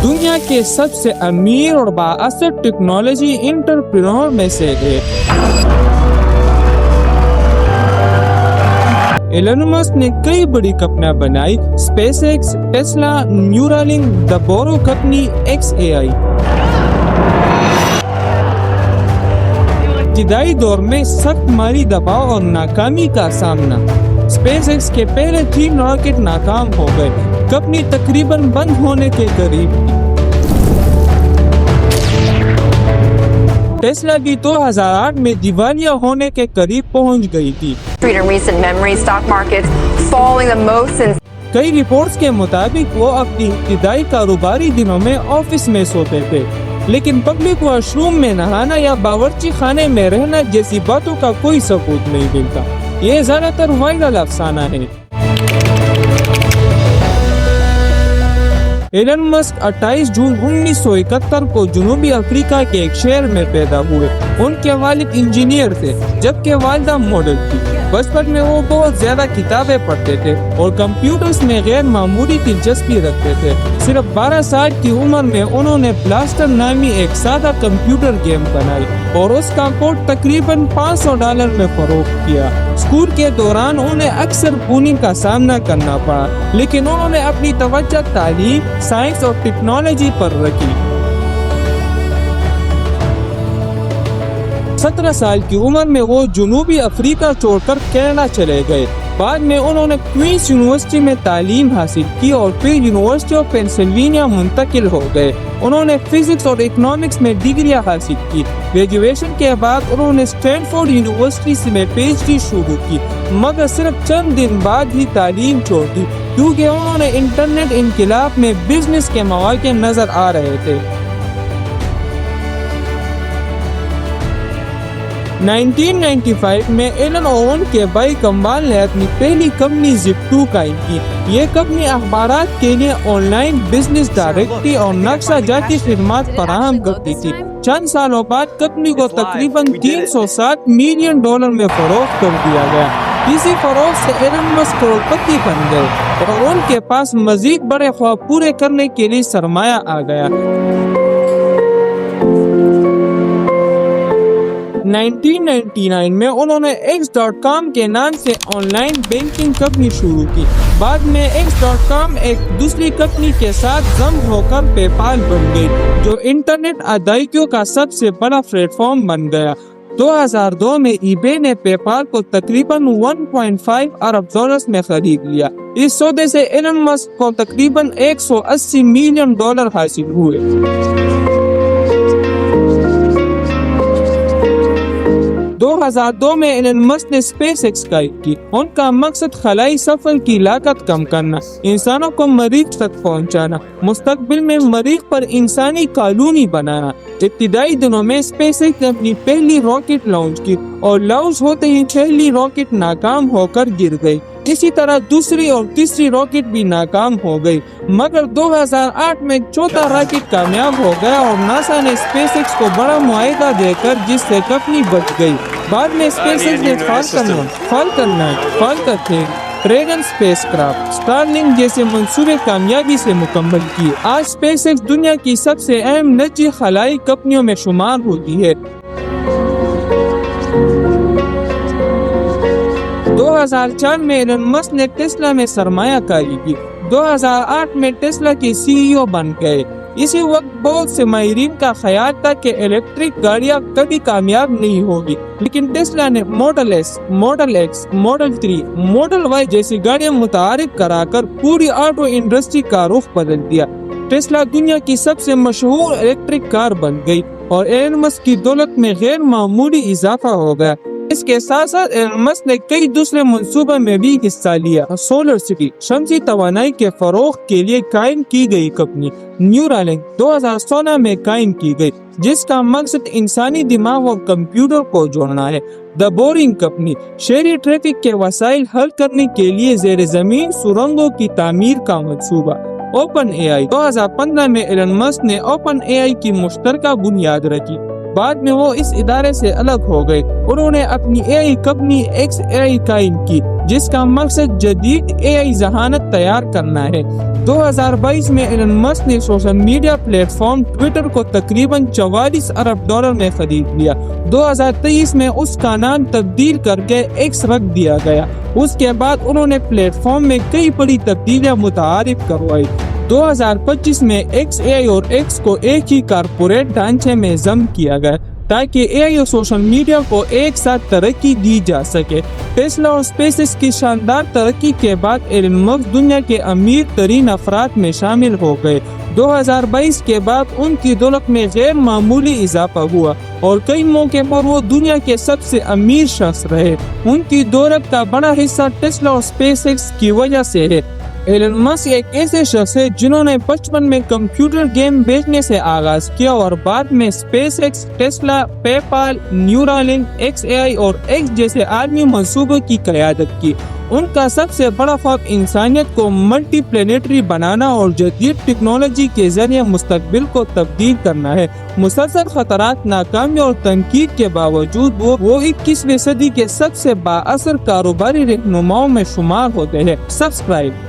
دنیا کے سب سے امیر اور بااثر ٹیکنالوجی انٹرپرینور میں سے ایک۔ ایلن مسک نے کئی بڑی کمپنیاں بنائی: اسپیس ایکس، ٹیسلا، نیورالنک، دا بورو کمپنی، ایکس اے آئی۔ ابتدائی دور میں سخت مالی دباؤ اور ناکامی کا سامنا۔ اسپیس ایکس کے پہلے 3 راکٹ ناکام ہو گئے، کمپنی تقریباً بند ہونے کے قریب تھی۔ ٹیسلا بھی 2008 میں دیوالیہ ہونے کے قریب پہنچ گئی تھی۔ کئی رپورٹس کے مطابق وہ اپنی ابتدائی کاروباری دنوں میں آفس میں سوتے تھے، لیکن پبلک واش روم میں نہانا یا باورچی خانے میں رہنا جیسی باتوں کا کوئی ثبوت نہیں ملتا۔ یہ زیادہ تر وائرل افسانہ ہے۔ ایلن مسک 28 جون 1971 کو جنوبی افریقہ کے ایک شہر میں پیدا ہوئے۔ ان کے والد انجینئر تھے، جبکہ والدہ ماڈل تھی۔ بچپن میں وہ بہت زیادہ کتابیں پڑھتے تھے اور کمپیوٹرز میں غیر معمولی دلچسپی رکھتے تھے۔ صرف 12 سال کی عمر میں انہوں نے بلاسٹر نامی ایک سادہ کمپیوٹر گیم بنائی اور اس کا کوڈ تقریباً $500 میں فروخت کیا۔ اسکول کے دوران انہیں اکثر بولنگ کا سامنا کرنا پڑا، لیکن انہوں نے اپنی توجہ تعلیم، سائنس اور ٹیکنالوجی پر رکھی۔ 17 سال کی عمر میں وہ جنوبی افریقہ چھوڑ کر کینیڈا چلے گئے۔ بعد میں انہوں نے کوئنس یونیورسٹی میں تعلیم حاصل کی اور پھر یونیورسٹی آف پینسلوینیا منتقل ہو گئے۔ انہوں نے فزکس اور اکنامکس میں ڈگریاں حاصل کی۔ گریجویشن کے بعد انہوں نے اسٹینفورڈ یونیورسٹی میں PhD شروع کی، مگر صرف چند دن بعد ہی تعلیم چھوڑ دی کیونکہ انہوں نے انٹرنیٹ انقلاب میں بزنس کے مواقع نظر آ رہے تھے۔ 1995 میں ایلن اور ان کے بھائی کمبال نے اپنی پہلی کمپنی زپ2 قائم کی۔ یہ کمپنی اخبارات کے لیے آن لائن بزنس ڈائریکٹری اور نقشہ جاتی خدمات فراہم کرتی تھی۔ چند سالوں بعد کمپنی کو تقریباً $307 ملین میں فروخت کر دیا گیا۔ اسی فروخت سے ایلن مسک کروڑپتی بن گئے اور ان کے پاس مزید بڑے خواب پورے کرنے کے لیے سرمایہ آ گیا۔ 1999 میں انہوں نے X.com کے نام سے آن لائن بینکنگ کمپنی شروع کی۔ بعد میں X.com ایک دوسری کمپنی کے ساتھ ضم ہو کر پے پال بن گئی، جو انٹرنیٹ ادائیگیوں کا سب سے بڑا پلیٹ فارم بن گیا۔ 2002 میں ای بے نے پے پال کو تقریباً $1.5 ارب میں خرید لیا۔ اس سودے سے ایلن مسک کو تقریباً $180 ملین حاصل ہوئے۔ 2002 میں ایلن مسک نے اسپیس ایکس قائم کی۔ ان کا مقصد خلائی سفر کی لاگت کم کرنا، انسانوں کو مریخ تک پہنچانا، مستقبل میں مریخ پر انسانی کالونی بنانا۔ ابتدائی دنوں میں اسپیس ایکس نے اپنی پہلی راکٹ لانچ کی اور لانچ ہوتے ہی پہلی راکٹ ناکام ہو کر گر گئی۔ اسی طرح دوسری اور تیسری راکٹ بھی ناکام ہو گئی، مگر 2008 میں چوتھا راکٹ کامیاب ہو گیا اور ناسا نے اسپیس ایکس کو بڑا معاہدہ دے کر جس سے کمپنی بچ گئی۔ بعد میں اسپیس ایکس نے فالکن 9 ڈریگن اسپیس کرافٹ، اسٹارلنک جیسے منصوبے کامیابی سے مکمل کیے۔ آج اسپیس ایکس دنیا کی سب سے اہم نجی خلائی کمپنیوں میں شمار ہوتی ہے۔ 2004 میں ایلن مسک نے ٹیسلا میں سرمایہ کاری کی۔ 2008 میں ٹیسلا کے CEO بن گئے۔ اسی وقت بہت سے ماہرین کا خیال تھا کہ الیکٹرک گاڑیاں کبھی کامیاب نہیں ہوگی، لیکن ٹیسلا نے model S, model X, model 3، model Y جیسی گاڑیاں متعارف کرا کر پوری آٹو انڈسٹری کا رخ بدل دیا۔ ٹیسلا دنیا کی سب سے مشہور الیکٹرک کار بن گئی اور ایلن مسک کی دولت میں غیر معمولی اضافہ ہو گیا۔ اس کے ساتھ ساتھ ایلن مسک نے کئی دوسرے منصوبوں میں بھی حصہ لیا۔ سولر سٹی، شمسی توانائی کے فروغ کے لیے قائم کی گئی کمپنی نیورالنک 2016 میں قائم کی گئی، جس کا مقصد انسانی دماغ اور کمپیوٹر کو جوڑنا ہے۔ دا بورنگ کمپنی، شہری ٹریفک کے مسائل حل کرنے کے لیے زیر زمین سرنگوں کی تعمیر کا منصوبہ۔ اوپن اے آئی، 2015 میں ایلن مسک نے اوپن اے آئی کی مشترکہ بنیاد رکھی۔ بعد میں وہ اس ادارے سے الگ ہو گئے۔ انہوں نے اپنی AI کمپنی XAI قائم کی، جس کا مقصد جدید AI ذہانت تیار کرنا ہے۔ 2022 میں ایلن مسک نے social media plate form Twitter کو تقریباً $44 ارب میں خرید لیا۔ 2023 میں اس کا نام تبدیل کر کے X رکھ دیا گیا۔ اس کے بعد انہوں نے پلیٹ فارم میں کئی بڑی تبدیلیاں متعارف کروائی۔ 2025 میں XAI اور X کو ایک ہی کارپوریٹ ڈھانچے میں ضم کیا گیا تاکہ AI اور سوشل میڈیا کو ایک ساتھ ترقی دی جا سکے۔ ٹیسلا اور اسپیس ایکس کی شاندار ترقی کے بعد ایلن مسک دنیا کے امیر ترین افراد میں شامل ہو گئے۔ 2022 کے بعد ان کی دولت میں غیر معمولی اضافہ ہوا اور کئی موقع پر وہ دنیا کے سب سے امیر شخص رہے۔ ان کی دولت کا بڑا حصہ ٹیسلا اور اسپیس ایکس کی وجہ سے ہے۔ ایلن مسک ایک ایسے شخص ہے جنہوں نے بچپن میں کمپیوٹر گیم بیچنے سے آغاز کیا اور بعد میں اسپیس ایکس، ٹیسلا، پے پال، نیورالنک، XAI اور X جیسے عالمی منصوبوں کی قیادت کی۔ ان کا سب سے بڑا خواب انسانیت کو ملٹی پلانیٹری بنانا اور جدید ٹیکنالوجی کے ذریعے مستقبل کو تبدیل کرنا ہے۔ مسلسل خطرات، ناکامی اور تنقید کے باوجود وہ 21ویں صدی کے سب سے با اثر کاروباری رہنماؤں میں شمار ہوتے ہیں۔ سبسکرائب